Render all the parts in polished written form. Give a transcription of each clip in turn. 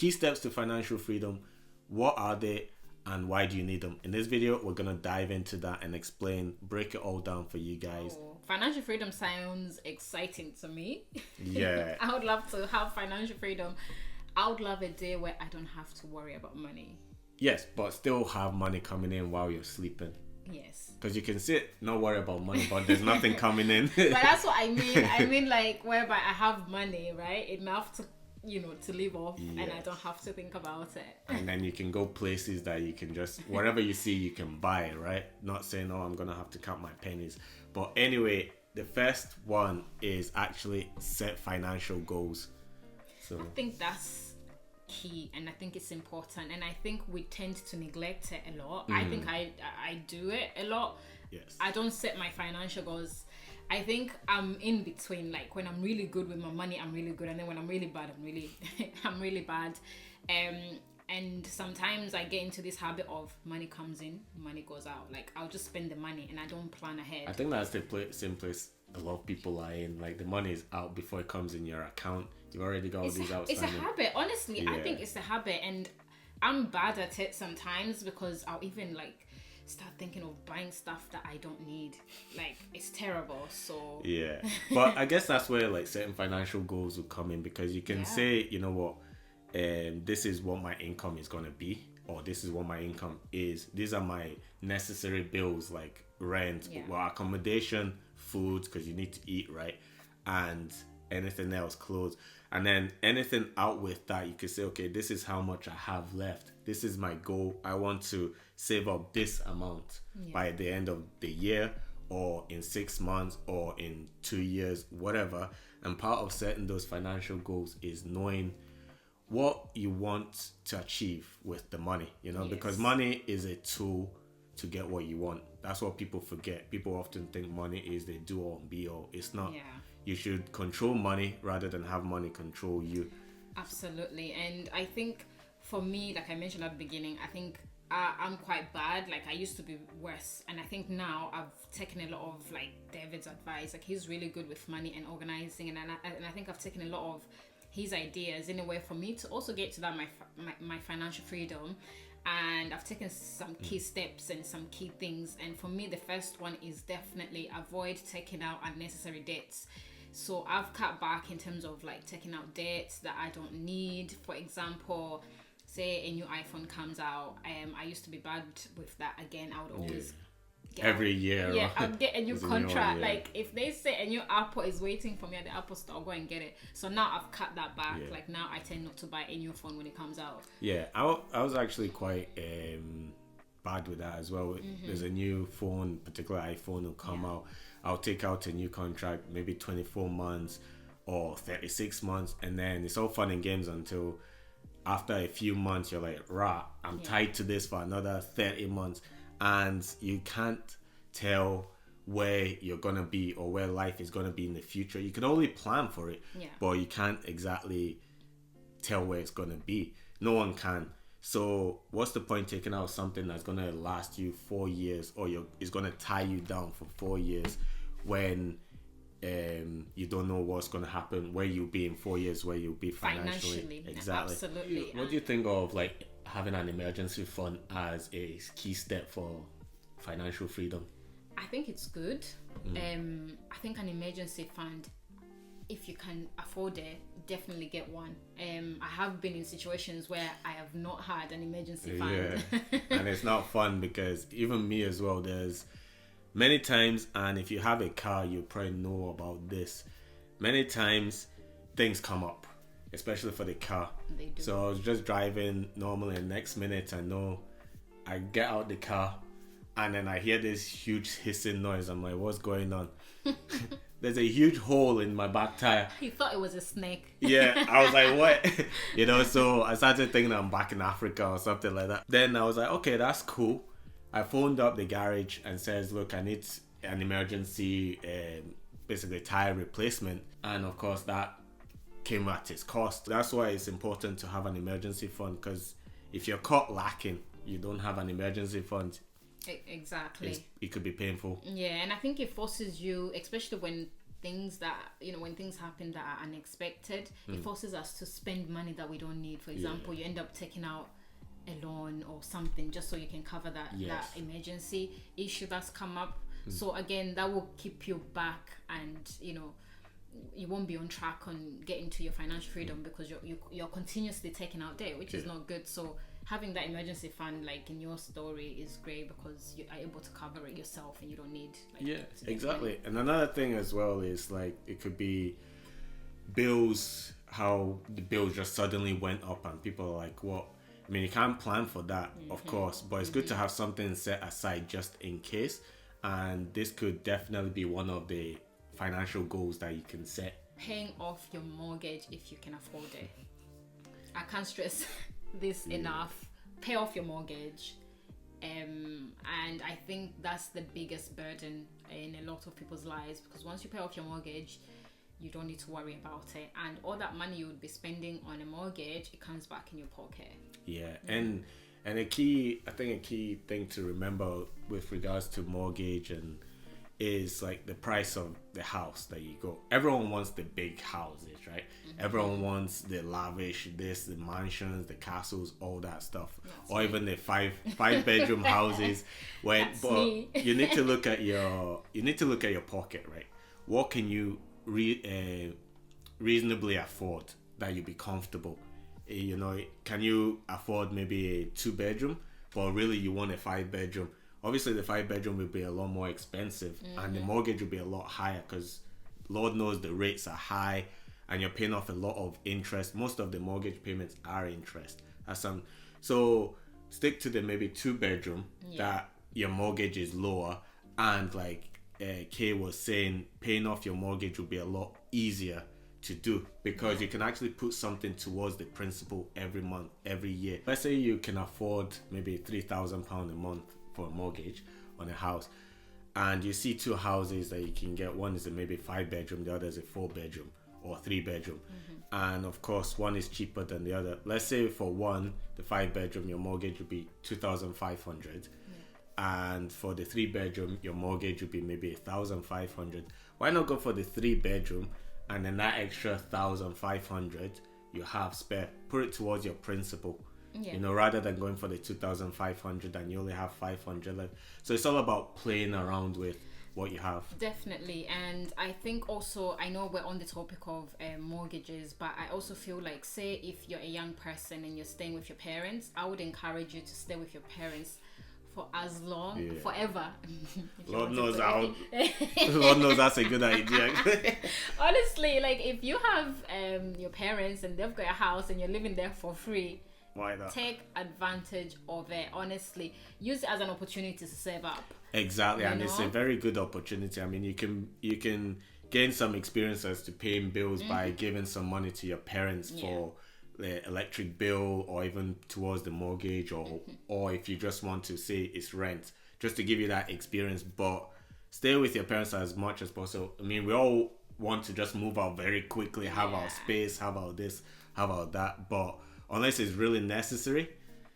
Key steps to financial freedom. What are they and why do you need them? In this video, we're going to dive into that and break it all down for you guys. Financial freedom sounds exciting to me. Yeah. I would love to have financial freedom. I would love a day where I don't have to worry about money. Yes, but still have money coming in while you're sleeping. Yes. Because you can sit, not worry about money, but there's nothing coming in. But that's what I mean. I mean, like, whereby I have money, right? Enough to, to live off, and I don't have to think about it. And then you can go places that you can just, whatever you see, you can buy, right? Not saying, I'm going to have to count my pennies. But anyway, the first one is actually set financial goals. So I think that's key, and I think it's important, and I think we tend to neglect it a lot. I think I do it a lot. Yes. I don't set my financial goals. I think I'm in between. Like, when I'm really good with my money, I'm really good, and then when I'm really bad, I'm really bad. And sometimes I get into this habit of money comes in, money goes out. Like, I'll just spend the money and I don't plan ahead. I think that's the same place a lot of people are in. Like, the money is out before it comes in your account. You've already got all these outstanding. It's a habit. Honestly, I think it's a habit, and I'm bad at it sometimes because I'll even start thinking of buying stuff that I don't need. Like, it's terrible. So yeah, but I guess that's where certain financial goals will come in, because you can say, you know what, this is what my income is going to be, or this is what my income is. These are my necessary bills, like rent, accommodation, food, because you need to eat, right? And anything else, clothes. And then anything out with that, you could say, okay, this is how much I have left. This is my goal. I want to save up this amount by the end of the year, or in 6 months, or in 2 years, whatever. And part of setting those financial goals is knowing what you want to achieve with the money, because money is a tool to get what you want. That's what people forget. People often think money is the do all and be all. It's not. Yeah. You should control money rather than have money control you. Absolutely. And I think for me, like I mentioned at the beginning, I think I'm quite bad. Like, I used to be worse, and I think now I've taken a lot of David's advice. Like, he's really good with money and organizing, and I think I've taken a lot of his ideas in a way for me to also get to that my financial freedom. And I've taken some key steps and some key things, and for me the first one is definitely avoid taking out unnecessary debts. So I've cut back in terms of taking out debts that I don't need. For example, say a new iPhone comes out, I used to be bad with that. Again, I would always every year. Yeah, I'll get a new contract. If they say a new Apple is waiting for me at the Apple store, I'll go and get it. So now I've cut that back. Now I tend not to buy a new phone when it comes out. Yeah, I was actually quite bad with that as well. There's a new phone, particular iPhone will come out. I'll take out a new contract, maybe 24 months or 36 months, and then it's all fun and games until after a few months you're like, I'm tied to this for another 30 months. And you can't tell where you're going to be or where life is going to be in the future. You can only plan for it, but you can't exactly tell where it's going to be. No one can. So what's the point taking out something that's going to last you 4 years, or is going to tie you down for 4 years, when you don't know what's going to happen, where you'll be in 4 years, where you'll be financially. Exactly. Absolutely. What do you think of having an emergency fund as a key step for financial freedom? I think it's good. I think an emergency fund, if you can afford it, definitely get one. I have been in situations where I have not had an emergency fund. And it's not fun, because even me as well, there's many times, and if you have a car, you probably know about this, many times things come up, especially for the car. They do. So I was just driving normally, and next minute I get out the car, and then I hear this huge hissing noise. I'm like, what's going on? There's a huge hole in my back tire. You thought it was a snake. Yeah, I was like, what? So I started thinking I'm back in Africa or something like that. Then I was like, okay, that's cool. I phoned up the garage and says, look, I need an emergency, basically tire replacement. And of course that came at its cost. That's why it's important to have an emergency fund, because if you're caught lacking, you don't have an emergency fund, Exactly. It could be painful. Yeah, and I think it forces you, especially when things that, when things happen that are unexpected, it forces us to spend money that we don't need. For example, you end up taking out a loan or something just so you can cover that emergency issue that's come up. So again, that will keep you back, and you won't be on track on getting to your financial freedom because you're continuously taking out debt, which is not good. So having that emergency fund, like in your story, is great because you are able to cover it yourself and you don't need exactly. And another thing as well is like it could be bills, how the bills just suddenly went up and people are like, what? I mean, you can't plan for that, of course, but it's good to have something set aside just in case. And this could definitely be one of the financial goals that you can set. Paying off your mortgage if you can afford it. I can't stress this enough. Pay off your mortgage. And I think that's the biggest burden in a lot of people's lives, because once you pay off your mortgage, you don't need to worry about it. And all that money you would be spending on a mortgage, it comes back in your pocket. Yeah, and a key thing to remember with regards to mortgage and is like the price of the house that you go. Everyone wants the big houses, right? Everyone wants the lavish, the mansions, the castles, all that stuff. Or even the five bedroom houses. You need to look at your pocket, right? What can you reasonably afford that you'll be comfortable? Can you afford maybe a 2-bedroom, but really you want a 5-bedroom? Obviously the 5-bedroom will be a lot more expensive, and the mortgage will be a lot higher because Lord knows the rates are high and you're paying off a lot of interest. Most of the mortgage payments are interest. So stick to the maybe 2-bedroom that your mortgage is lower, and like Kay was saying, paying off your mortgage will be a lot easier to do because you can actually put something towards the principal every month, every year. Let's say you can afford maybe £3,000 a month for a mortgage on a house, and you see 2 houses that you can get. One is a maybe 5-bedroom, the other is a 4-bedroom or 3-bedroom, and of course one is cheaper than the other. Let's say for one, the 5-bedroom, your mortgage would be 2,500, and for the 3-bedroom, your mortgage would be maybe 1,500. Why not go for the 3-bedroom, and then that extra 1,500 you have spare, put it towards your principal, rather than going for the 2,500 and you only have 500 left. So it's all about playing around with what you have. Definitely. And I think also, I know we're on the topic of mortgages, but I also feel like, say if you're a young person and you're staying with your parents, I would encourage you to stay with your parents for as long, forever. Lord knows that's a good idea. Honestly, like if you have your parents and they've got a house and you're living there for free, why not? Take advantage of it. Honestly, use it as an opportunity to save up. Exactly, and it's a very good opportunity. I mean, you can gain some experience as to paying bills by giving some money to your parents for the electric bill, or even towards the mortgage, or if you just want to say it's rent, just to give you that experience. But stay with your parents as much as possible. I mean, we all want to just move out very quickly, have our space, have our this, have our that, but unless it's really necessary,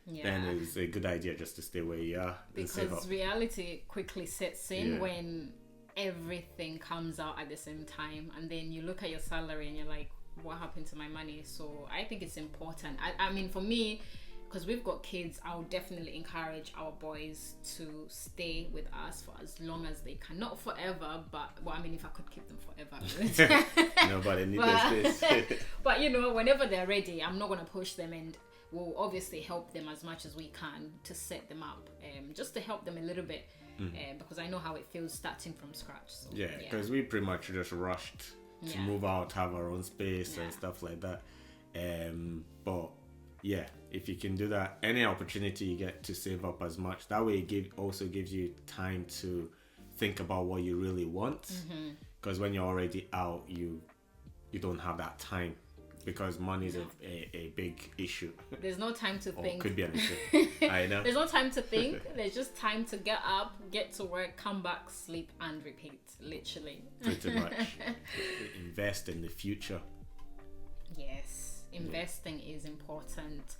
then it's a good idea just to stay where you are. Because reality quickly sets in when everything comes out at the same time, and then you look at your salary and you're like, what happened to my money? So I think it's important. I mean, for me, because we've got kids, I would definitely encourage our boys to stay with us for as long as they can. Not forever, but well, I mean, if I could keep them forever. Nobody needs this. But whenever they're ready, I'm not going to push them, and we'll obviously help them as much as we can to set them up, just to help them a little bit, because I know how it feels starting from scratch. So, because we pretty much just rushed to move out, have our own space and stuff like that. But if you can do that, any opportunity you get to save up as much, that way it also gives you time to think about what you really want. Because when you're already out, you don't have that time, because money is a big issue. There's no time to think. Could be an issue. I know. There's no time to think. There's just time to get up, get to work, come back, sleep, and repeat. Literally. Pretty much. Invest in the future. Yes, investing is important.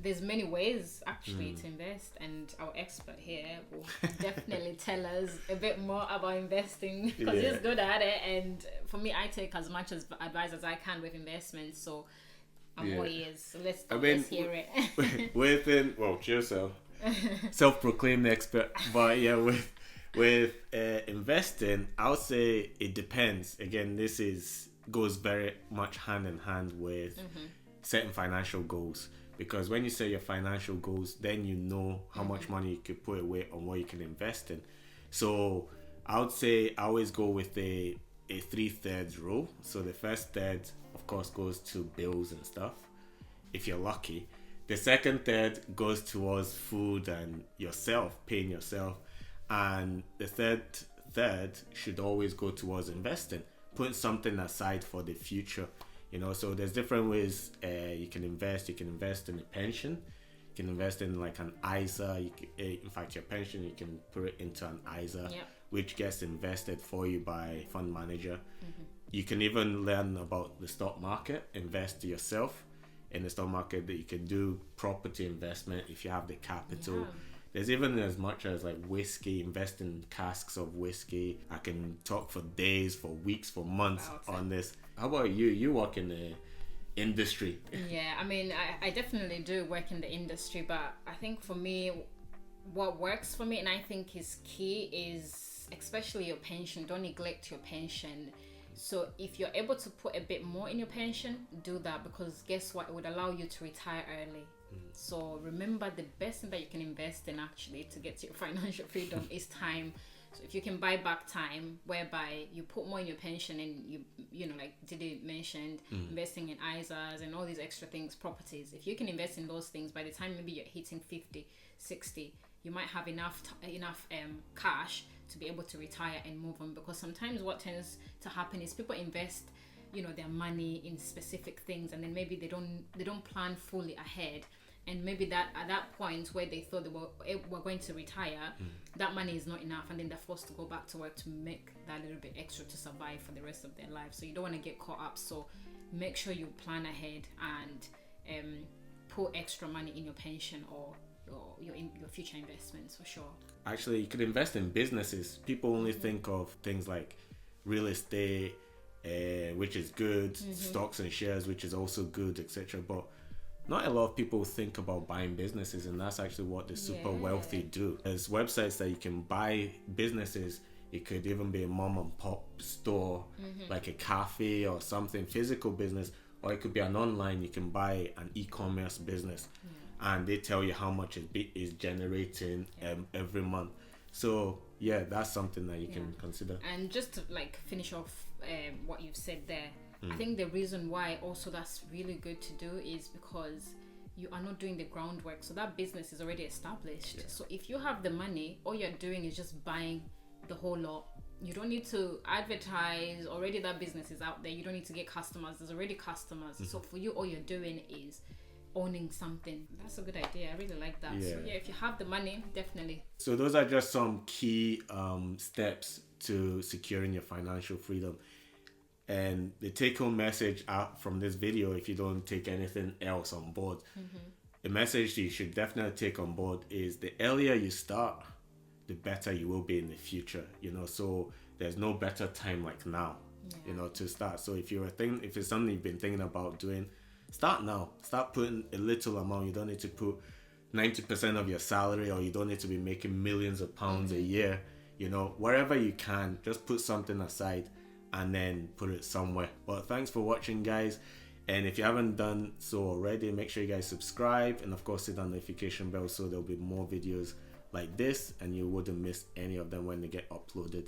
there's many ways actually to invest, and our expert here will definitely tell us a bit more about investing, because he's good at it. And for me, I take as much as advice as I can with investments, so I'm all ears. So let's hear it. Within, well, to yourself, self-proclaimed expert, but yeah, with investing, I would say it depends. Again, this goes very much hand in hand with setting financial goals. Because when you set your financial goals, then you know how much money you could put away on what you can invest in. So I would say I always go with a 3/3 rule. So the first third, of course, goes to bills and stuff, if you're lucky. The second third goes towards food and yourself, paying yourself. And the third should always go towards investing, putting something aside for the future. So there's different ways you can invest. You can invest in a pension. You can invest in like an ISA. In fact, your pension, you can put it into an ISA, which gets invested for you by a fund manager. You can even learn about the stock market, invest yourself in the stock market. That you can do property investment if you have the capital. There's even as much as like whiskey, invest in casks of whiskey. I can talk for days, for weeks, for months on this. How about you? You work in the industry. Yeah, I mean, I definitely do work in the industry, but I think for me, what works for me and I think is key is especially your pension. Don't neglect your pension. So if you're able to put a bit more in your pension, do that, because guess what? It would allow you to retire early. So remember, the best thing that you can invest in actually to get to your financial freedom is time. So if you can buy back time, whereby you put more in your pension, and you know, like Didi mentioned, investing in ISAs and all these extra things, properties. If you can invest in those things, by the time maybe you're hitting 50, 60, you might have enough cash to be able to retire and move on. Because sometimes what tends to happen is people invest, their money in specific things, and then maybe they don't plan fully ahead. And maybe that at that point where they thought they were going to retire, that money is not enough, and then they're forced to go back to work to make that little bit extra to survive for the rest of their life. So you don't want to get caught up. So make sure you plan ahead and put extra money in your pension or your future investments, for sure. Actually, you could invest in businesses. People only think of things like real estate, which is good, stocks and shares, which is also good, etc. But not a lot of people think about buying businesses, and that's actually what the super wealthy do. There's websites that you can buy businesses. It could even be a mom and pop store, like a cafe or something, physical business, or it could be an online. You can buy an e-commerce business, and they tell you how much it is generating every month. So yeah, that's something that you can consider. And just to finish off what you've said there, I think the reason why also that's really good to do is because you are not doing the groundwork. So that business is already established. So if you have the money, all you're doing is just buying the whole lot. You don't need to advertise. Already that business is out there. You don't need to get customers. There's already customers. So for you, all you're doing is owning something. That's a good idea. I really like that. So if you have the money, definitely. So those are just some key steps to securing your financial freedom. And the take-home message out from this video, if you don't take anything else on board, the message you should definitely take on board is the earlier you start, the better you will be in the future. So there's no better time like now, to start. So if it's something you've been thinking about doing, start now. Start putting a little amount. You don't need to put 90% of your salary, or you don't need to be making millions of pounds a year. Wherever you can, just put something aside and then put it somewhere. But thanks for watching, guys, and if you haven't done so already, make sure you guys subscribe, and of course hit that notification bell so there'll be more videos like this and you wouldn't miss any of them when they get uploaded.